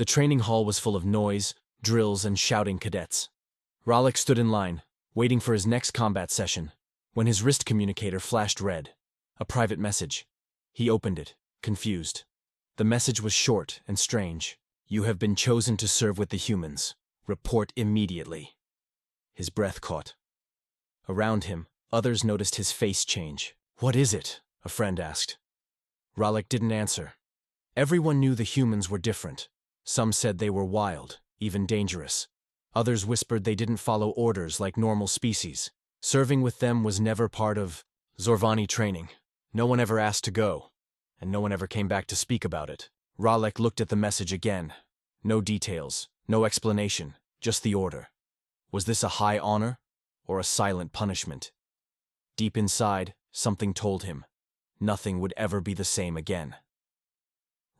The training hall was full of noise, drills, and shouting cadets. Ralek stood in line, waiting for his next combat session, when his wrist communicator flashed red. A private message. He opened it, confused. The message was short and strange. "You have been chosen to serve with the humans. Report immediately." His breath caught. Around him, others noticed his face change. "What is it?" a friend asked. Ralek didn't answer. Everyone knew the humans were different. Some said they were wild, even dangerous. Others whispered they didn't follow orders like normal species. Serving with them was never part of Zorvani training. No one ever asked to go, and no one ever came back to speak about it. Ralek looked at the message again. No details, no explanation, just the order. Was this a high honor, or a silent punishment? Deep inside, something told him nothing would ever be the same again.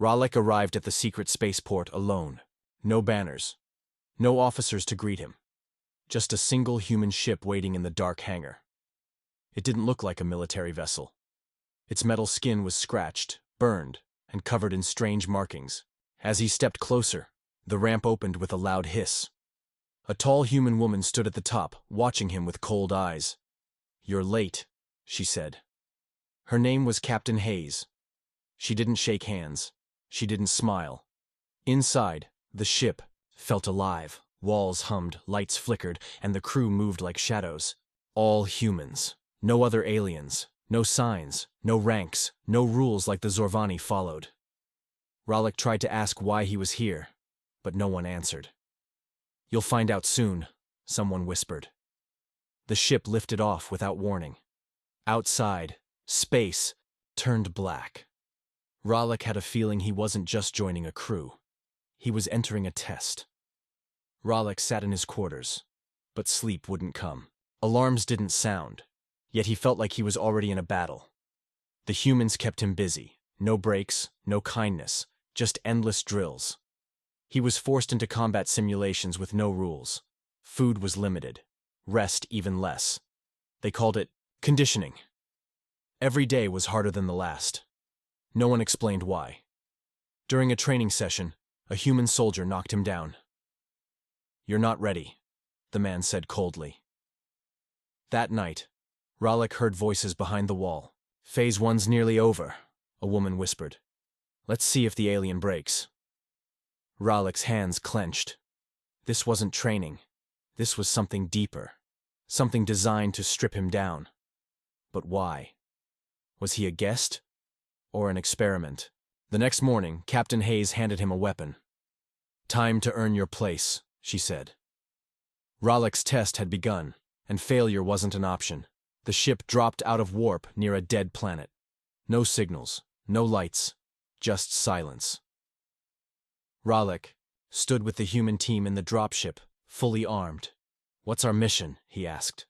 Ralek arrived at the secret spaceport alone. No banners, no officers to greet him. Just a single human ship waiting in the dark hangar. It didn't look like a military vessel. Its metal skin was scratched, burned, and covered in strange markings. As he stepped closer, the ramp opened with a loud hiss. A tall human woman stood at the top, watching him with cold eyes. "You're late," she said. Her name was Captain Hayes. She didn't shake hands. She didn't smile. Inside, the ship felt alive. Walls hummed, lights flickered, and the crew moved like shadows. All humans. No other aliens. No signs. No ranks. No rules like the Zorvani followed. Ralek tried to ask why he was here, but no one answered. "You'll find out soon," someone whispered. The ship lifted off without warning. Outside, space turned black. Ralek had a feeling he wasn't just joining a crew. He was entering a test. Ralek sat in his quarters, but sleep wouldn't come. Alarms didn't sound, yet he felt like he was already in a battle. The humans kept him busy. No breaks, no kindness, just endless drills. He was forced into combat simulations with no rules. Food was limited, rest even less. They called it conditioning. Every day was harder than the last. No one explained why. During a training session, a human soldier knocked him down. "You're not ready," the man said coldly. That night, Ralek heard voices behind the wall. "Phase 1's nearly over," a woman whispered. "Let's see if the alien breaks." Ralek's hands clenched. This wasn't training. This was something deeper. Something designed to strip him down. But why? Was he a guest? Or an experiment? The next morning, Captain Hayes handed him a weapon. "Time to earn your place," she said. Ralek's test had begun, and failure wasn't an option. The ship dropped out of warp near a dead planet. No signals, no lights, just silence. Ralek stood with the human team in the dropship, fully armed. "What's our mission?" he asked.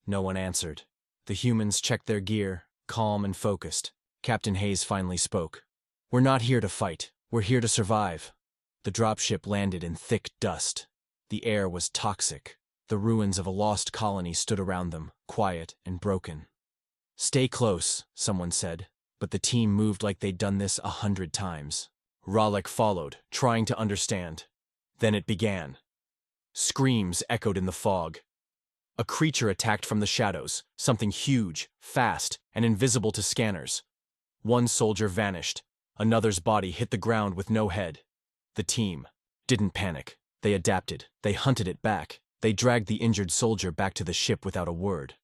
No one answered. The humans checked their gear, calm and focused. Captain Hayes finally spoke. "We're not here to fight. We're here to survive." The dropship landed in thick dust. The air was toxic. The ruins of a lost colony stood around them, quiet and broken. "Stay close," someone said, but the team moved like they'd done this 100 times. Ralek followed, trying to understand. Then it began. Screams echoed in the fog. A creature attacked from the shadows, something huge, fast, and invisible to scanners. One soldier vanished. Another's body hit the ground with no head. The team didn't panic. They adapted. They hunted it back. They dragged the injured soldier back to the ship without a word.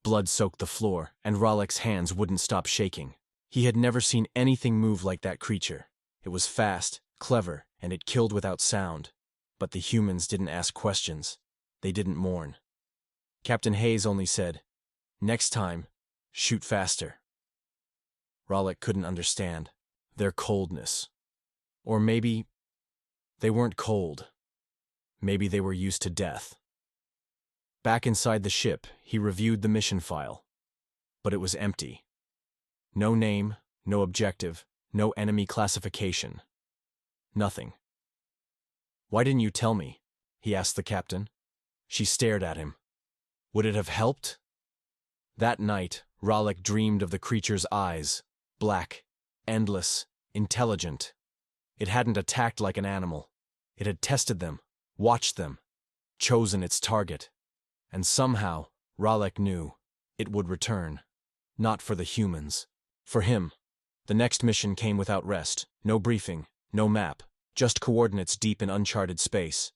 Blood soaked the floor, and Ralek's hands wouldn't stop shaking. He had never seen anything move like that creature. It was fast, clever, and it killed without sound. But the humans didn't ask questions. They didn't mourn. Captain Hayes only said, "Next time, shoot faster." Ralek couldn't understand their coldness. Or maybe they weren't cold. Maybe they were used to death. Back inside the ship, he reviewed the mission file. But it was empty. No name, no objective, no enemy classification. Nothing. "Why didn't you tell me?" he asked the captain. She stared at him. Would it have helped? That night, Ralek dreamed of the creature's eyes. Black, endless, intelligent. It hadn't attacked like an animal. It had tested them, watched them, chosen its target. And somehow, Ralek knew, it would return. Not for the humans. For him. The next mission came without rest. No briefing, no map, just coordinates deep in uncharted space.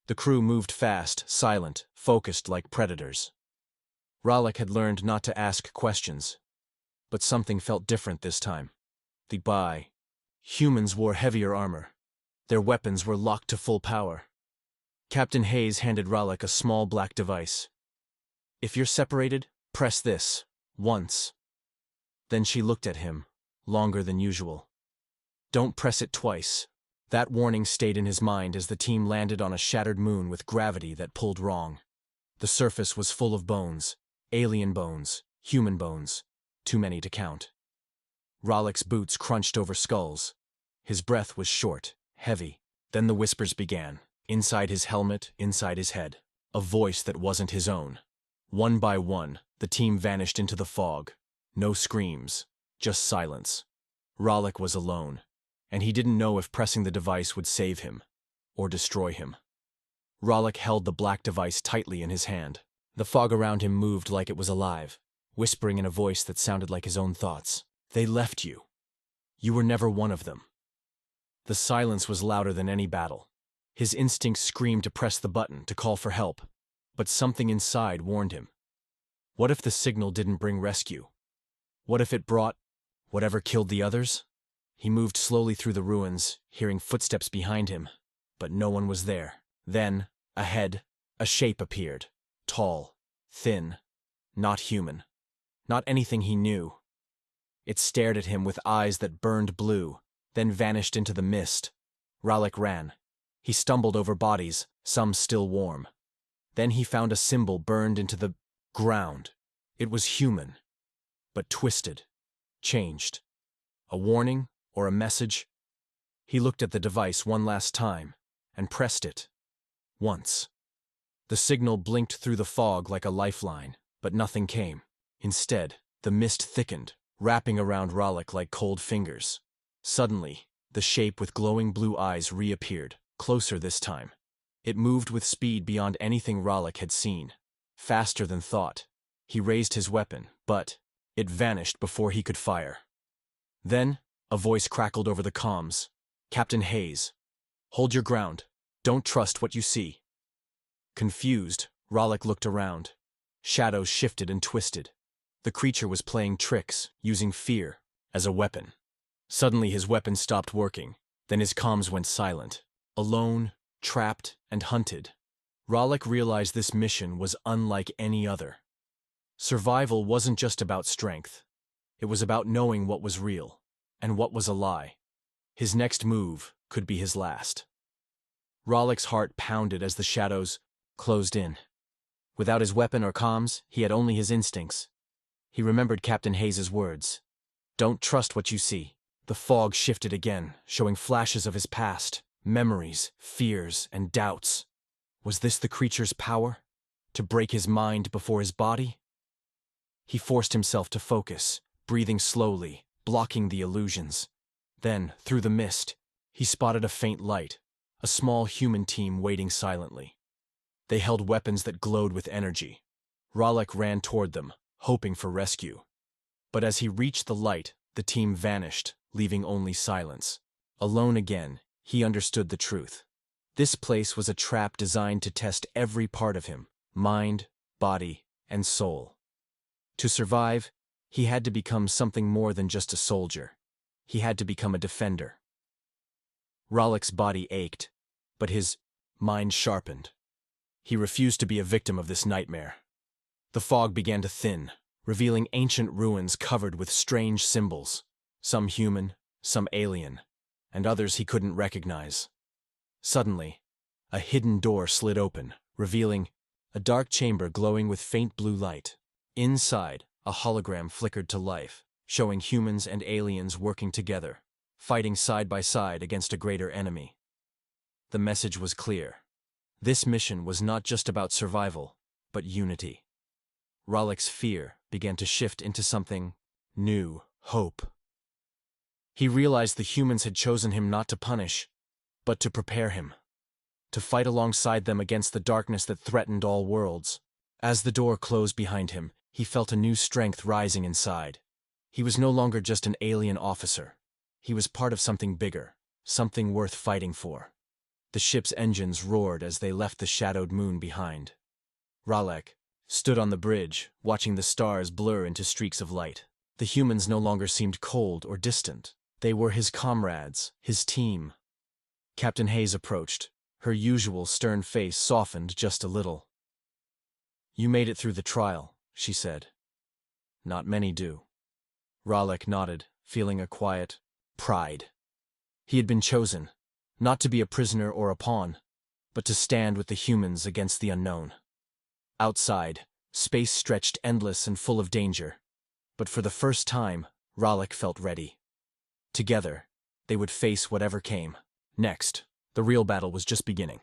The crew moved fast, silent, focused like predators. Ralek had learned not to ask questions. But something felt different this time. Humans wore heavier armor. Their weapons were locked to full power. Captain Hayes handed Ralek a small black device. "If you're separated, press this. Once." Then she looked at him, longer than usual. "Don't press it twice." That warning stayed in his mind as the team landed on a shattered moon with gravity that pulled wrong. The surface was full of bones. Alien bones, human bones. Too many to count. Ralek's boots crunched over skulls. His breath was short, heavy. Then the whispers began. Inside his helmet, inside his head. A voice that wasn't his own. One by one, the team vanished into the fog. No screams, just silence. Ralek was alone, and he didn't know if pressing the device would save him or destroy him. Ralek held the black device tightly in his hand. The fog around him moved like it was alive, whispering in a voice that sounded like his own thoughts. "They left you. You were never one of them." The silence was louder than any battle. His instincts screamed to press the button, to call for help. But something inside warned him. What if the signal didn't bring rescue? What if it brought whatever killed the others? He moved slowly through the ruins, hearing footsteps behind him, but no one was there. Then, ahead, a shape appeared. Tall, thin, not human. Not anything he knew. It stared at him with eyes that burned blue, then vanished into the mist. Ralek ran. He stumbled over bodies, some still warm. Then he found a symbol burned into the ground. It was human, but twisted, changed. A warning or a message? He looked at the device one last time and pressed it. Once. The signal blinked through the fog like a lifeline, but nothing came. Instead, the mist thickened, wrapping around Ralek like cold fingers. Suddenly, the shape with glowing blue eyes reappeared, closer this time. It moved with speed beyond anything Ralek had seen. Faster than thought. He raised his weapon, but it vanished before he could fire. Then, a voice crackled over the comms. "Captain Hayes. Hold your ground. Don't trust what you see." Confused, Ralek looked around. Shadows shifted and twisted. The creature was playing tricks, using fear as a weapon. Suddenly his weapon stopped working. Then his comms went silent. Alone, trapped, and hunted. Ralek realized this mission was unlike any other. Survival wasn't just about strength. It was about knowing what was real, and what was a lie. His next move could be his last. Ralek's heart pounded as the shadows closed in. Without his weapon or comms, he had only his instincts. He remembered Captain Hayes' words. "Don't trust what you see." The fog shifted again, showing flashes of his past, memories, fears, and doubts. Was this the creature's power? To break his mind before his body? He forced himself to focus, breathing slowly, blocking the illusions. Then, through the mist, he spotted a faint light, a small human team waiting silently. They held weapons that glowed with energy. Ralek ran toward them, hoping for rescue. But as he reached the light, the team vanished, leaving only silence. Alone again, he understood the truth. This place was a trap designed to test every part of him, mind, body, and soul. To survive, he had to become something more than just a soldier. He had to become a defender. Ralek's body ached, but his mind sharpened. He refused to be a victim of this nightmare. The fog began to thin, revealing ancient ruins covered with strange symbols, some human, some alien, and others he couldn't recognize. Suddenly, a hidden door slid open, revealing a dark chamber glowing with faint blue light. Inside, a hologram flickered to life, showing humans and aliens working together, fighting side by side against a greater enemy. The message was clear. This mission was not just about survival, but unity. Ralek's fear began to shift into something new, hope. He realized the humans had chosen him not to punish, but to prepare him. To fight alongside them against the darkness that threatened all worlds. As the door closed behind him, he felt a new strength rising inside. He was no longer just an alien officer. He was part of something bigger, something worth fighting for. The ship's engines roared as they left the shadowed moon behind. Ralek stood on the bridge, watching the stars blur into streaks of light. The humans no longer seemed cold or distant. They were his comrades, his team. Captain Hayes approached. Her usual stern face softened just a little. "You made it through the trial," she said. "Not many do." Ralek nodded, feeling a quiet pride. He had been chosen, not to be a prisoner or a pawn, but to stand with the humans against the unknown. Outside, space stretched endless and full of danger, but for the first time, Ralek felt ready. Together, they would face whatever came. Next, the real battle was just beginning.